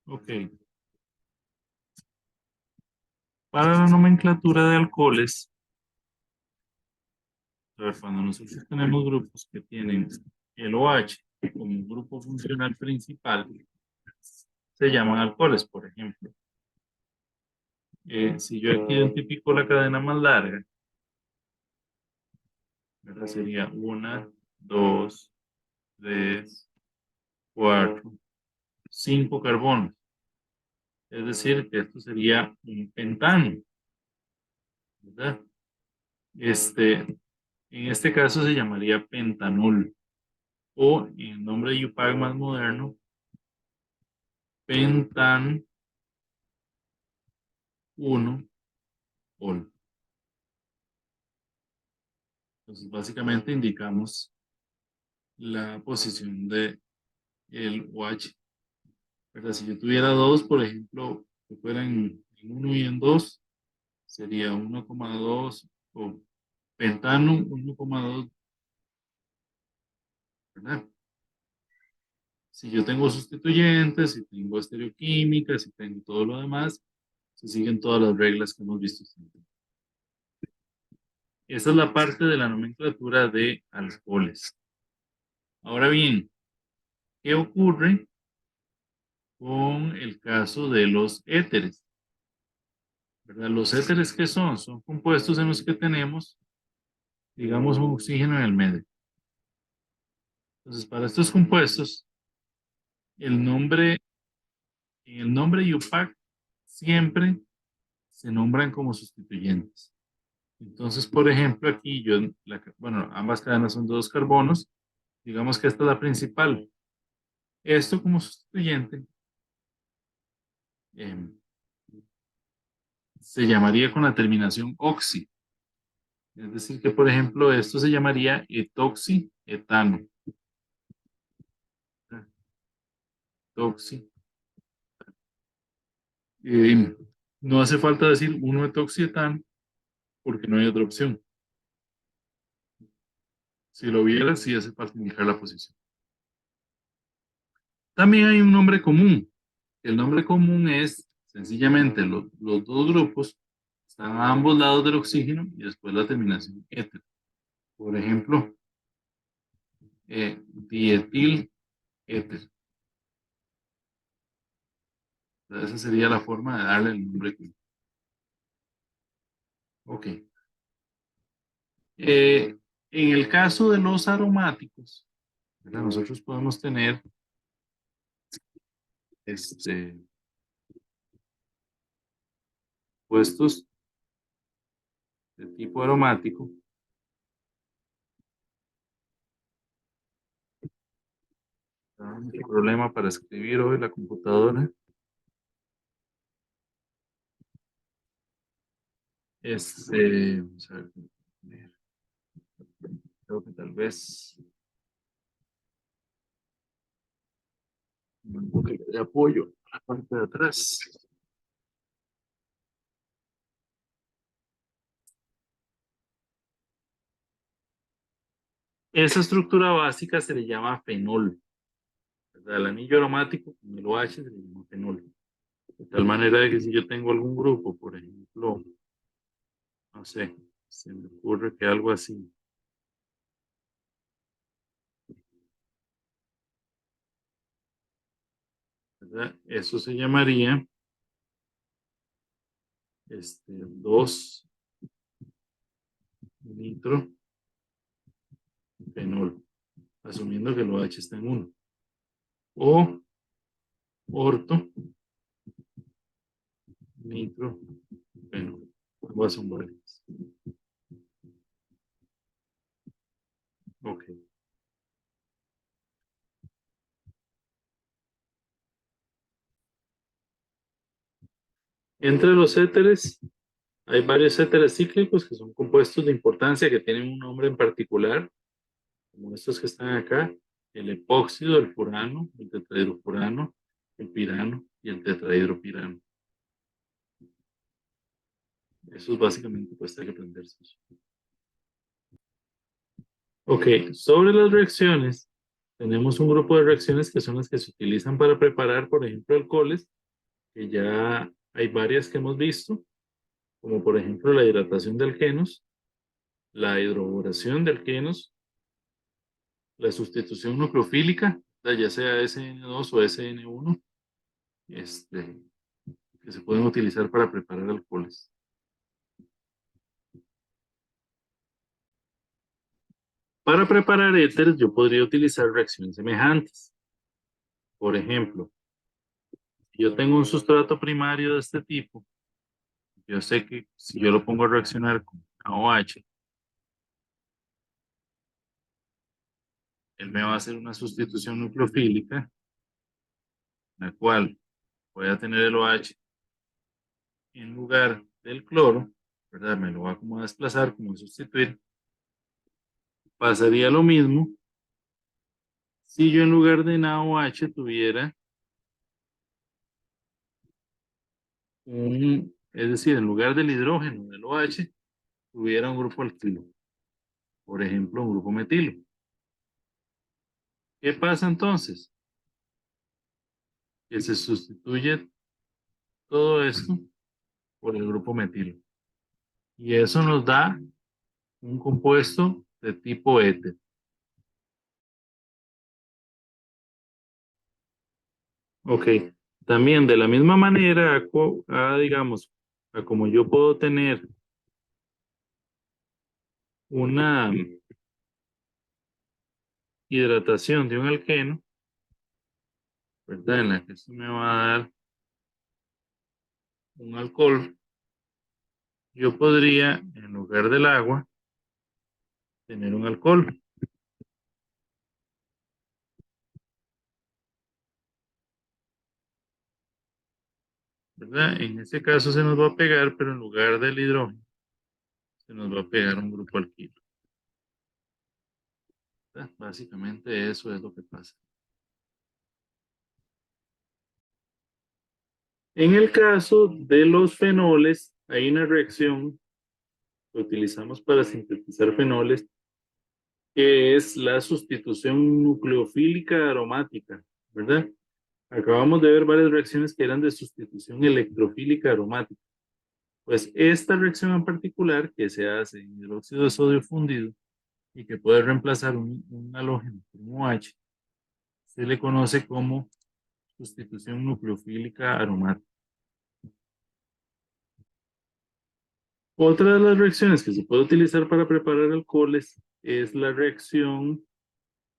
Ok. Para la nomenclatura de alcoholes, a ver, cuando nosotros tenemos grupos que tienen el OH como grupo funcional principal, se llaman alcoholes, por ejemplo. Si yo aquí identifico la cadena más larga, ¿verdad? Sería 1, 2, 3, 4, 5 carbonos. Es decir, que esto sería un pentano, ¿verdad? En este caso se llamaría pentanol, o en el nombre de IUPAC más moderno, pentan 1 ol. Entonces, básicamente indicamos la posición de el OH, ¿verdad? Si yo tuviera dos, por ejemplo, que fueran en 1 y en 2, sería 1,2 o pentano 1,2, ¿verdad? Si yo tengo sustituyentes, si tengo estereoquímica, si tengo todo lo demás, se siguen todas las reglas que hemos visto siempre. Esa es la parte de la nomenclatura de alcoholes. Ahora bien, ¿qué ocurre con el caso de los éteres? ¿Verdad? Los éteres, ¿qué son? Son compuestos en los que tenemos, digamos, un oxígeno en el medio. Entonces, para estos compuestos, el nombre, en el nombre IUPAC siempre se nombran como sustituyentes. Entonces, por ejemplo, aquí yo, bueno, ambas cadenas son de 2 carbonos, digamos que esta es la principal. Esto como sustituyente eh, se llamaría con la terminación oxi. Es decir, que por ejemplo, esto se llamaría etoxietano. Etoxi. No hace falta decir 1-etoxietano porque no hay otra opción. Si lo viera, sí hace falta indicar la posición. También hay un nombre común. El nombre común es sencillamente los dos grupos están a ambos lados del oxígeno y después la terminación éter. Por ejemplo, dietil éter. Esa sería la forma de darle el nombre común. Ok. En el caso de los aromáticos, ¿verdad? Nosotros podemos tener puestos de tipo aromático. ¿Qué problema para escribir hoy la computadora? Vamos a ver, creo que tal vez un poquito de apoyo a la parte de atrás. Esa estructura básica se le llama fenol, ¿verdad? El anillo aromático con el OH se le llama fenol. De tal manera de que si yo tengo algún grupo, por ejemplo, no sé, se me ocurre que algo así. ¿Verdad? Eso se llamaría 2 nitro fenol, asumiendo que el OH está en 1. O orto nitro fenol. Ambas son válidas. Ok. Entre los éteres hay varios éteres cíclicos que son compuestos de importancia que tienen un nombre en particular, como estos que están acá: el epóxido, el furano, el tetrahidrofurano, el pirano y el tetrahidropirano. Eso es básicamente, pues, hay que aprenderse eso. Ok, sobre las reacciones, tenemos un grupo de reacciones que son las que se utilizan para preparar, por ejemplo, alcoholes, que ya hay varias que hemos visto, como por ejemplo la hidratación de alquenos, la hidroboración de alquenos, la sustitución nucleofílica, ya sea SN2 o SN1, que se pueden utilizar para preparar alcoholes. Para preparar éteres, yo podría utilizar reacciones semejantes. Por ejemplo, si yo tengo un sustrato primario de este tipo, yo sé que si yo lo pongo a reaccionar con OH, él me va a hacer una sustitución nucleofílica, la cual voy a tener el OH en lugar del cloro, ¿verdad? Me lo va como a desplazar, como a sustituir. Pasaría lo mismo si yo en lugar de NaOH tuviera es decir, en lugar del hidrógeno del OH, tuviera un grupo alquilo, por ejemplo, un grupo metilo. ¿Qué pasa entonces? Que se sustituye todo esto por el grupo metilo. Y eso nos da un compuesto de tipo éter. Ok, también de la misma manera, digamos, como yo puedo tener una hidratación de un alqueno, ¿verdad? En la que esto me va a dar un alcohol, yo podría, en lugar del agua, tener un alcohol, ¿verdad? En este caso se nos va a pegar, pero en lugar del hidrógeno, se nos va a pegar un grupo alquilo, ¿verdad? Básicamente eso es lo que pasa. En el caso de los fenoles, hay una reacción que utilizamos para sintetizar fenoles, que es la sustitución nucleofílica aromática, ¿verdad? Acabamos de ver varias reacciones que eran de sustitución electrofílica aromática. Pues esta reacción en particular, que se hace en hidróxido de sodio fundido y que puede reemplazar un halógeno por un OH, se le conoce como sustitución nucleofílica aromática. Otra de las reacciones que se puede utilizar para preparar alcoholes es la reacción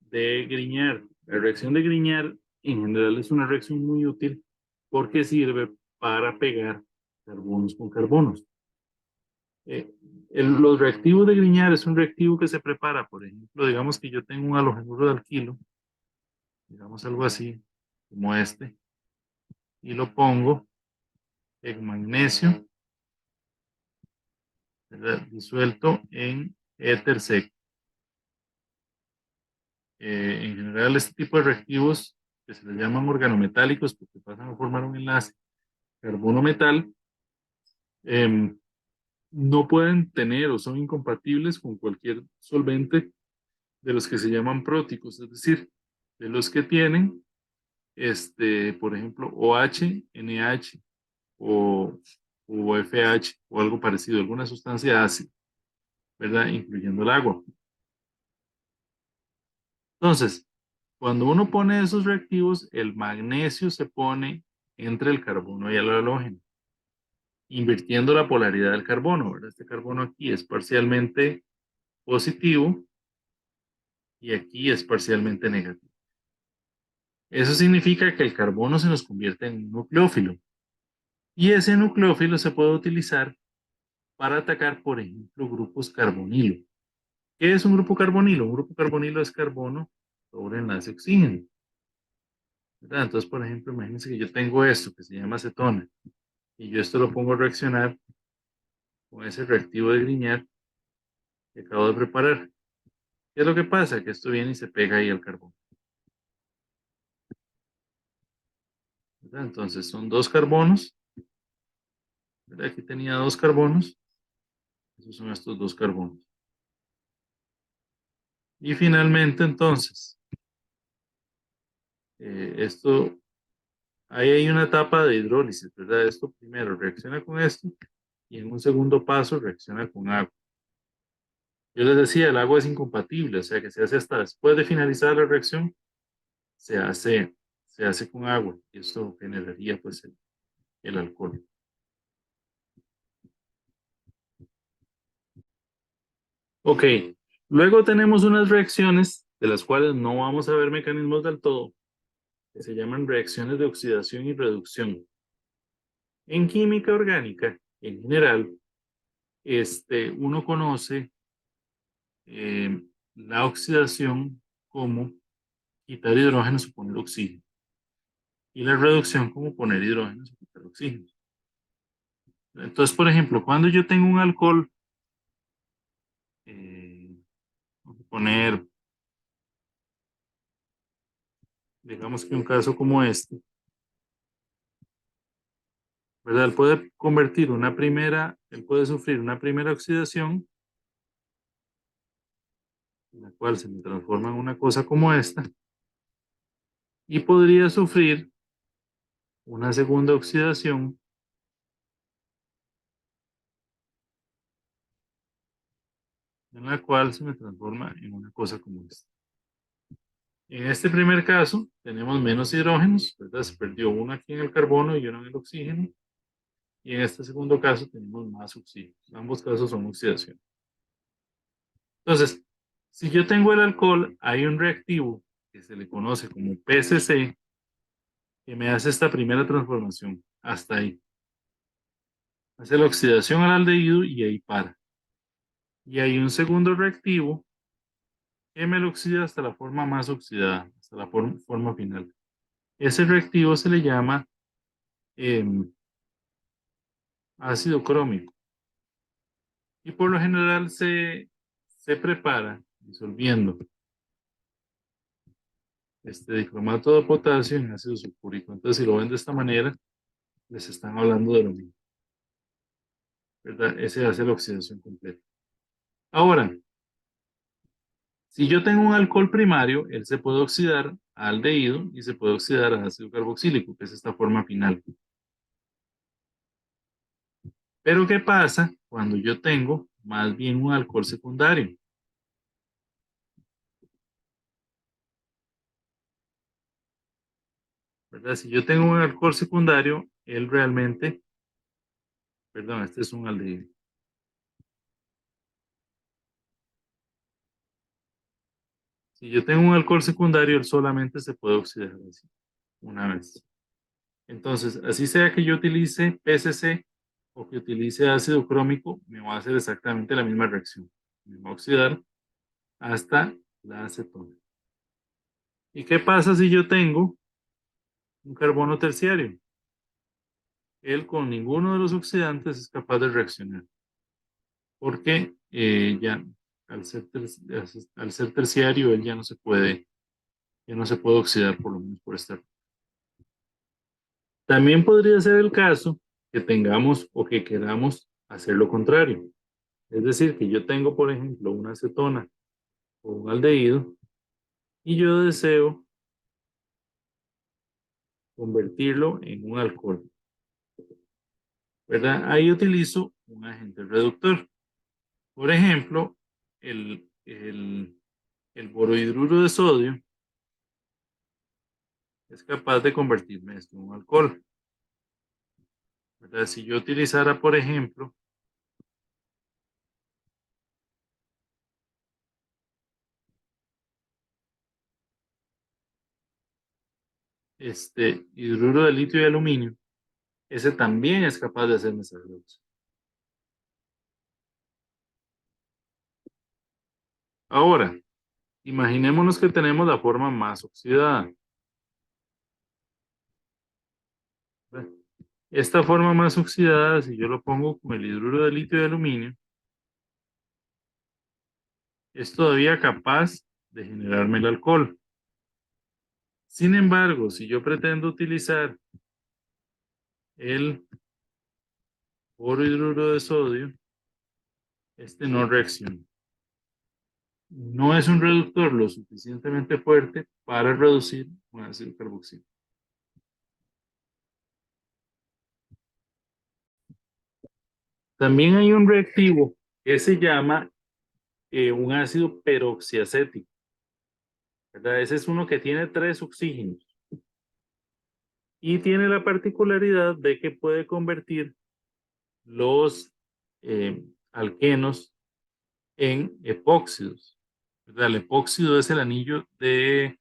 de Grignard. La reacción de Grignard en general es una reacción muy útil porque sirve para pegar carbonos con carbonos. Los reactivos de Grignard es un reactivo que se prepara, por ejemplo, digamos que yo tengo un halogenuro de alquilo, digamos algo así, como este, y lo pongo en magnesio, ¿verdad? Disuelto en éter seco. En general, este tipo de reactivos, que se les llaman organometálicos porque pasan a formar un enlace carbono-metal, no pueden tener o son incompatibles con cualquier solvente de los que se llaman próticos, es decir, de los que tienen, por ejemplo, OH, NH o, o FH o algo parecido, alguna sustancia ácida, ¿verdad? Incluyendo el agua. Entonces, cuando uno pone esos reactivos, el magnesio se pone entre el carbono y el halógeno, invirtiendo la polaridad del carbono, ¿verdad? Este carbono aquí es parcialmente positivo y aquí es parcialmente negativo. Eso significa que el carbono se nos convierte en un nucleófilo y ese nucleófilo se puede utilizar para atacar, por ejemplo, grupos carbonilo. ¿Qué es un grupo carbonilo? Un grupo carbonilo es carbono sobre enlace oxígeno, ¿verdad? Entonces, por ejemplo, imagínense que yo tengo esto que se llama acetona y yo esto lo pongo a reaccionar con ese reactivo de Grignard que acabo de preparar. ¿Qué es lo que pasa? Que esto viene y se pega ahí al carbono, ¿verdad? Entonces son dos carbonos, ¿verdad? Aquí tenía dos carbonos, esos son estos dos carbonos. Y finalmente, entonces, esto Ahí hay una etapa de hidrólisis, ¿verdad? Esto primero reacciona con esto y en un segundo paso reacciona con agua. Yo les decía, el agua es incompatible, o sea que se hace hasta después de finalizar la reacción, se hace, se hace con agua y esto generaría pues el alcohol. Ok, luego tenemos unas reacciones de las cuales no vamos a ver mecanismos del todo, que se llaman reacciones de oxidación y reducción. En química orgánica, en general, uno conoce la oxidación como quitar hidrógenos o poner oxígeno, y la reducción como poner hidrógenos o quitar oxígeno. Entonces, por ejemplo, cuando yo tengo un alcohol, vamos a poner, digamos que un caso como este, ¿verdad? Él puede sufrir una primera oxidación, en la cual se me transforma en una cosa como esta, y podría sufrir una segunda oxidación, en la cual se me transforma en una cosa como esta. En este primer caso, tenemos menos hidrógenos, ¿verdad? Se perdió uno aquí en el carbono y uno en el oxígeno. Y en este segundo caso tenemos más oxígeno. Ambos casos son oxidación. Entonces, si yo tengo el alcohol, hay un reactivo que se le conoce como PCC que me hace esta primera transformación. Hasta ahí. Hace la oxidación al aldehído y ahí para. Y hay un segundo reactivo que me lo oxida hasta la forma más oxidada, hasta la forma final. Ese reactivo se le llama eh, ácido crómico. Y por lo general se prepara disolviendo este dicromato de potasio en ácido sulfúrico. Entonces, si lo ven de esta manera, les están hablando de lo mismo, ¿verdad? Ese hace la oxidación completa. Ahora, si yo tengo un alcohol primario, él se puede oxidar a aldehído y se puede oxidar a ácido carboxílico, que es esta forma final. Pero, ¿qué pasa cuando yo tengo más bien un alcohol secundario? ¿Verdad? Si yo tengo un alcohol secundario, él realmente, perdón, este es un aldehído. Si yo tengo un alcohol secundario, él solamente se puede oxidar así, una vez. Entonces, así sea que yo utilice PCC o que utilice ácido crómico, me va a hacer exactamente la misma reacción. Me va a oxidar hasta la acetona. ¿Y qué pasa si yo tengo un carbono terciario? Él con ninguno de los oxidantes es capaz de reaccionar, porque ya al ser terciario, él ya no se puede oxidar por lo menos por esta. También podría ser el caso que tengamos o que queramos hacer lo contrario. Es decir, que yo tengo, por ejemplo, una acetona o un aldehído y yo deseo convertirlo en un alcohol, ¿verdad? Ahí utilizo un agente reductor. Por ejemplo, el borohidruro de sodio es capaz de convertirme esto en un alcohol, ¿verdad? Si yo utilizara, por ejemplo, este hidruro de litio y aluminio, ese también es capaz de hacerme esa reducción. Ahora, imaginémonos que tenemos la forma más oxidada. ¿Verdad? Esta forma más oxidada, si yo lo pongo con el hidruro de litio y aluminio, es todavía capaz de generarme el alcohol. Sin embargo, si yo pretendo utilizar el borohidruro de sodio, este no reacciona. No es un reductor lo suficientemente fuerte para reducir un ácido carboxílico. También hay un reactivo que se llama un ácido peroxiacético, ¿verdad? Ese es uno que tiene 3 oxígenos y tiene la particularidad de que puede convertir los alquenos en epóxidos, ¿verdad? El epóxido es el anillo de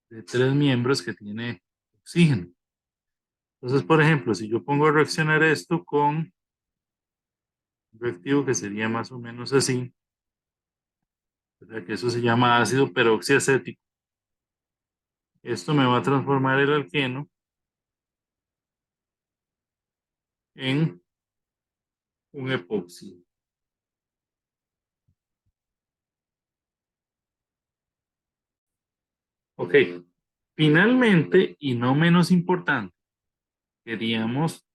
3 miembros que tiene oxígeno. Entonces, por ejemplo, si yo pongo a reaccionar esto con un reactivo que sería más o menos así, ¿verdad? Que eso se llama ácido peroxiacético. Esto me va a transformar el alqueno en un epóxido. Ok, finalmente, y no menos importante, queríamos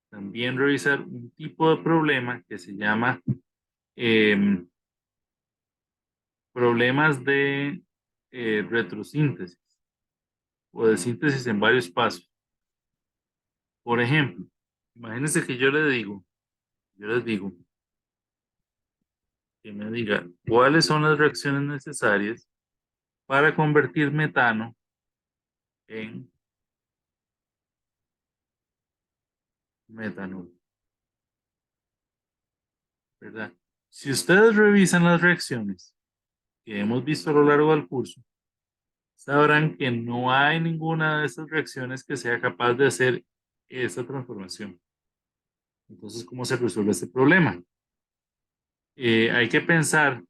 también revisar un tipo de problema que se llama em, problemas de retrosíntesis o de síntesis en varios pasos. Por ejemplo, imagínense que yo les digo que me diga cuáles son las reacciones necesarias para convertir metano en metanol, ¿verdad? Si ustedes revisan las reacciones que hemos visto a lo largo del curso, sabrán que no hay ninguna de estas reacciones que sea capaz de hacer esta transformación. Entonces, ¿cómo se resuelve este problema? Hay que pensar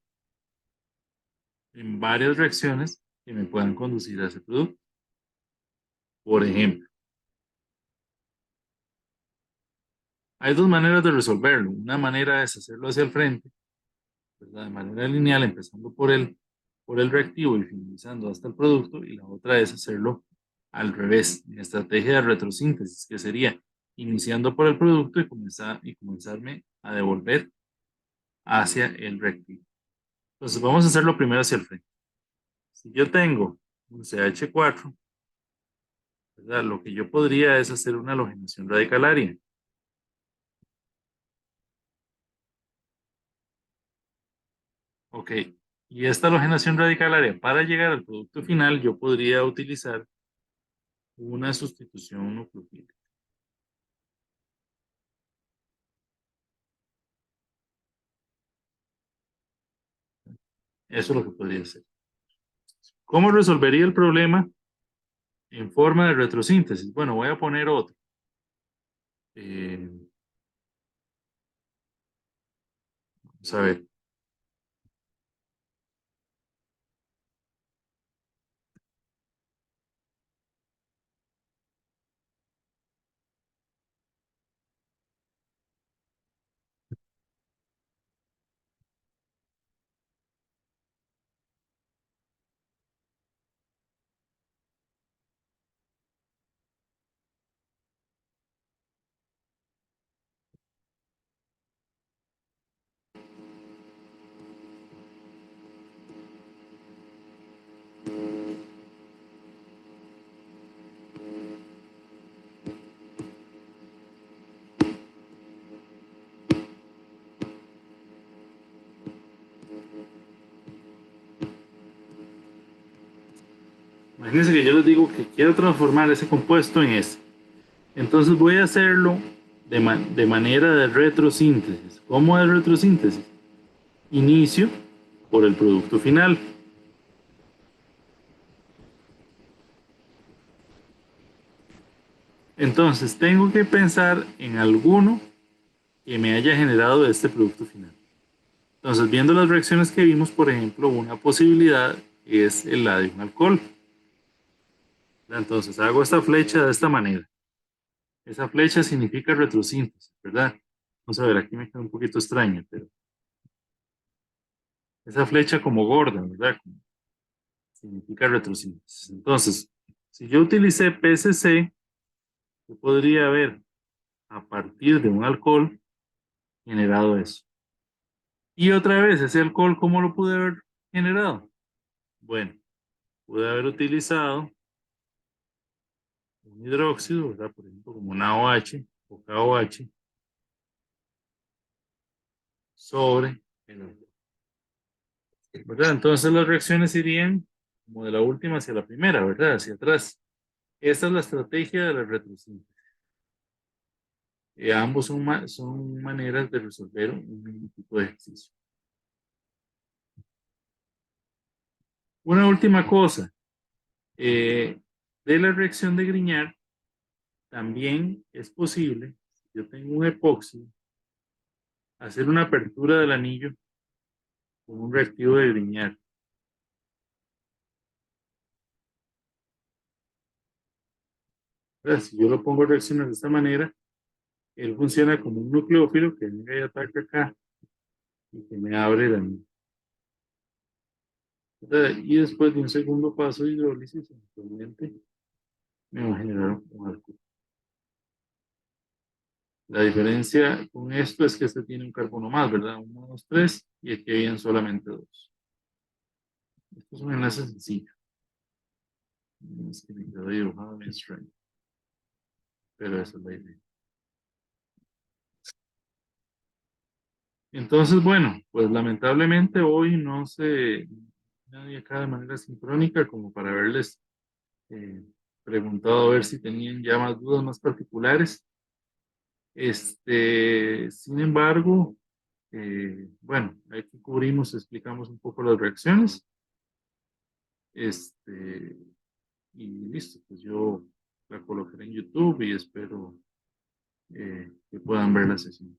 en varias reacciones que me puedan conducir a ese producto. Por ejemplo, hay 2 maneras de resolverlo. Una manera es hacerlo hacia el frente, ¿verdad? De manera lineal, empezando por el reactivo y finalizando hasta el producto, y la otra es hacerlo al revés, en estrategia de retrosíntesis, que sería iniciando por el producto y comenzarme a devolver hacia el reactivo. Entonces vamos a hacerlo primero hacia el frente. Si yo tengo un CH4, ¿verdad? Lo que yo podría es hacer una halogenación radicalaria. Ok, y esta halogenación radicalaria, para llegar al producto final, yo podría utilizar una sustitución nucleofílica. Eso es lo que podría hacer. ¿Cómo resolvería el problema en forma de retrosíntesis? Bueno, voy a poner otro. Eh, Vamos a ver. Imagínense que yo les digo que quiero transformar ese compuesto en ese. Entonces voy a hacerlo de manera de retrosíntesis. ¿Cómo es retrosíntesis? Inicio por el producto final. Entonces tengo que pensar en alguno que me haya generado este producto final. Entonces, viendo las reacciones que vimos, por ejemplo, una posibilidad es la de un alcohol. Entonces, hago esta flecha de esta manera. Esa flecha significa retrosíntesis, ¿verdad? Vamos a ver, aquí me queda un poquito extraña, pero esa flecha como gorda, ¿verdad? Significa retrosíntesis. Entonces, si yo utilicé PCC, yo podría haber, a partir de un alcohol, generado eso. Y otra vez, ese alcohol, ¿cómo lo pude haber generado? Bueno, pude haber utilizado un hidróxido, ¿verdad? Por ejemplo, como una OH o KOH, sobre el otro. ¿Verdad? Entonces las reacciones irían como de la última hacia la primera, ¿verdad? Hacia atrás. Esta es la estrategia de la retrosíntesis. Ambos son maneras de resolver un mismo tipo de ejercicio. Una última cosa. De la reacción de Grignard, también es posible, si yo tengo un epoxi, hacer una apertura del anillo con un reactivo de Grignard. Si yo lo pongo a reaccionar de esta manera, él funciona como un nucleófilo que venga y ataca acá y que me abre el anillo. Y después de un segundo paso de hidrólisis, eventualmente me va a generar un alcohol. La diferencia con esto es que este tiene un carbono más, ¿verdad? 1, 2, 3, y aquí habían solamente 2. Esto es un enlace sencillo. Es que me quedó dibujado en Strength, pero esa es la idea. Entonces, bueno, pues lamentablemente hoy no se nadie acá de manera sincrónica como para haberles preguntado a ver si tenían ya más dudas más particulares. Sin embargo, bueno, aquí cubrimos, explicamos un poco las reacciones. Y listo, pues yo la colocaré en YouTube y espero que puedan ver la sesión.